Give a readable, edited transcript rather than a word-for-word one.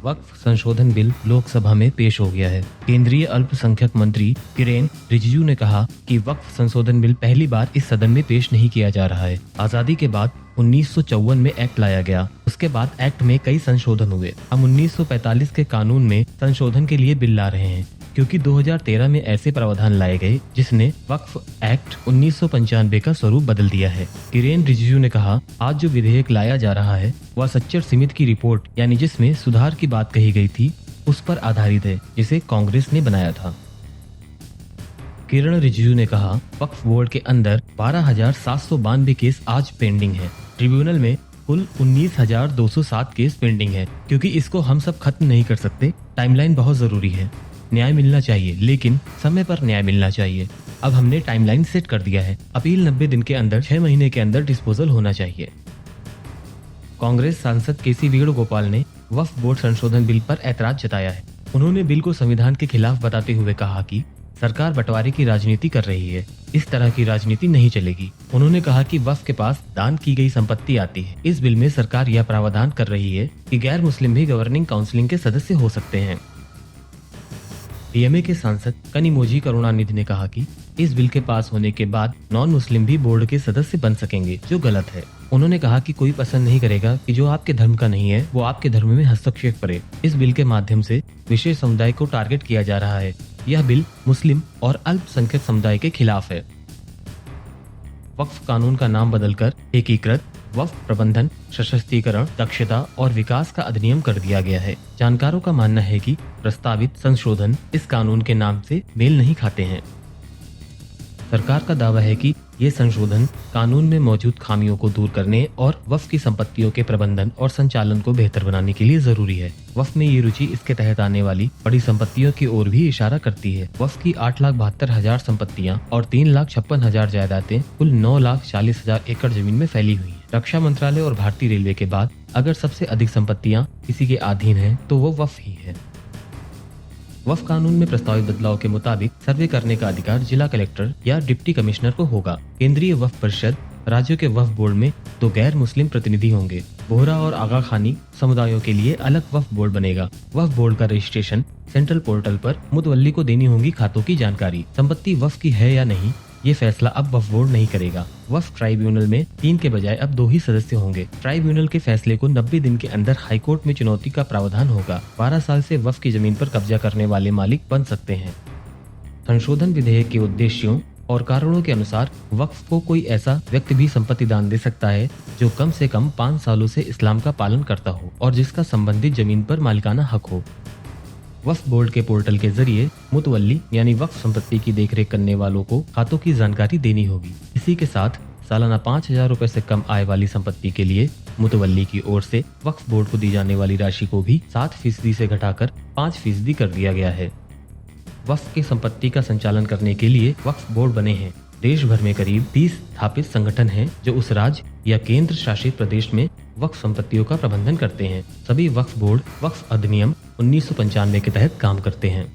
वक्फ संशोधन बिल लोकसभा में पेश हो गया है। केंद्रीय अल्पसंख्यक मंत्री किरेन रिजिजू ने कहा कि वक्फ संशोधन बिल पहली बार इस सदन में पेश नहीं किया जा रहा है। आजादी के बाद 1954 में एक्ट लाया गया। उसके बाद एक्ट में कई संशोधन हुए। हम 1945 के कानून में संशोधन के लिए बिल ला रहे हैं, क्योंकि 2013 में ऐसे प्रावधान लाए गए जिसने वक्फ एक्ट 1995 का स्वरूप बदल दिया है। किरेन रिजिजू ने कहा, आज जो विधेयक लाया जा रहा है वह सच्चर समिति की रिपोर्ट यानी जिसमें सुधार की बात कही गई थी उस पर आधारित है, जिसे कांग्रेस ने बनाया था। किरेन रिजिजू ने कहा, वक्फ बोर्ड के अंदर 12,792 केस आज पेंडिंग है। ट्रिब्यूनल में कुल 19,207 केस पेंडिंग है। क्योंकि इसको हम सब खत्म नहीं कर सकते, टाइमलाइन बहुत जरूरी है। न्याय मिलना चाहिए, लेकिन समय पर न्याय मिलना चाहिए। अब हमने टाइमलाइन सेट कर दिया है। अपील 90 दिन के अंदर 6 महीने के अंदर डिस्पोजल होना चाहिए। कांग्रेस सांसद केसी वेणुगोपाल ने वक्फ बोर्ड संशोधन बिल पर ऐतराज जताया है। उन्होंने बिल को संविधान के खिलाफ बताते हुए कहा कि सरकार बंटवारे की राजनीति कर रही है। इस तरह की राजनीति नहीं चलेगी। उन्होंने कहा कि वक्फ के पास दान की गई संपत्ति आती है। इस बिल में सरकार यह प्रावधान कर रही है कि गैर मुस्लिम भी गवर्निंग काउंसिल के सदस्य हो सकते हैं। डीएमए के सांसद कनिमोझी करुणानिधि ने कहा कि इस बिल के पास होने के बाद नॉन मुस्लिम भी बोर्ड के सदस्य बन सकेंगे, जो गलत है। उन्होंने कहा कि कोई पसंद नहीं करेगा कि जो आपके धर्म का नहीं है वो आपके धर्म में हस्तक्षेप करे। इस बिल के माध्यम से विशेष समुदाय को टारगेट किया जा रहा है। यह बिल मुस्लिम और अल्पसंख्यक समुदाय के खिलाफ है। वक्फ कानून का नाम बदलकर एकीकृत वक्फ प्रबंधन, सशक्तिकरण, दक्षता और विकास का अधिनियम कर दिया गया है। जानकारों का मानना है कि प्रस्तावित संशोधन इस कानून के नाम से मेल नहीं खाते हैं। सरकार का दावा है कि ये संशोधन कानून में मौजूद खामियों को दूर करने और वक्फ की संपत्तियों के प्रबंधन और संचालन को बेहतर बनाने के लिए जरूरी है। वक्फ में ये रुचि इसके तहत आने वाली बड़ी संपत्तियों की ओर भी इशारा करती है। वक्फ की 8,72,000 संपत्तियां और 3,56,000 जायदादें कुल 9,40,000 एकड़ जमीन में फैली हुई है। रक्षा मंत्रालय और भारतीय रेलवे के बाद अगर सबसे अधिक संपत्तियां किसी के अधीन हैं, तो वो वक्फ ही है। वक्फ कानून में प्रस्तावित बदलाव के मुताबिक सर्वे करने का अधिकार जिला कलेक्टर या डिप्टी कमिश्नर को होगा। केंद्रीय वक्फ परिषद राज्यों के वक्फ बोर्ड में 2 गैर मुस्लिम प्रतिनिधि होंगे। बोहरा और आगा खानी समुदायों के लिए अलग वक्फ बोर्ड बनेगा। वक्फ बोर्ड का रजिस्ट्रेशन सेंट्रल पोर्टल पर मुतवल्ली को देनी होगी खातों की जानकारी। संपत्ति वक्फ की है या नहीं, ये फैसला अब वक्फ बोर्ड नहीं करेगा। वक्फ ट्राइब्यूनल में 3 के बजाय अब 2 ही सदस्य होंगे। ट्राइब्यूनल के फैसले को 90 दिन के अंदर हाईकोर्ट में चुनौती का प्रावधान होगा। 12 साल से वक्फ की जमीन पर कब्जा करने वाले मालिक बन सकते हैं। संशोधन विधेयक के उद्देश्यों और कारणों के अनुसार वक्फ को कोई ऐसा व्यक्ति भी संपत्ति दान दे सकता है जो कम से कम 5 सालों से इस्लाम का पालन करता हो और जिसका संबंधित जमीन पर मालिकाना हक हो। वक्फ बोर्ड के पोर्टल के जरिए मुतवल्ली यानी वक्फ संपत्ति की देखरेख करने वालों को खातों की जानकारी देनी होगी। इसी के साथ सालाना 5,000 रुपए से कम आय वाली संपत्ति के लिए मुतवल्ली की ओर से वक्फ बोर्ड को दी जाने वाली राशि को भी 7% से घटाकर 5% कर दिया गया है। वक्फ की संपत्ति का संचालन करने के लिए वक्फ बोर्ड बने हैं। देश भर में करीब 30 स्थापित संगठन हैं जो उस राज्य या केंद्र शासित प्रदेश में वक्फ संपत्तियों का प्रबंधन करते हैं। सभी वक्फ बोर्ड वक्फ अधिनियम 1995 के तहत काम करते हैं।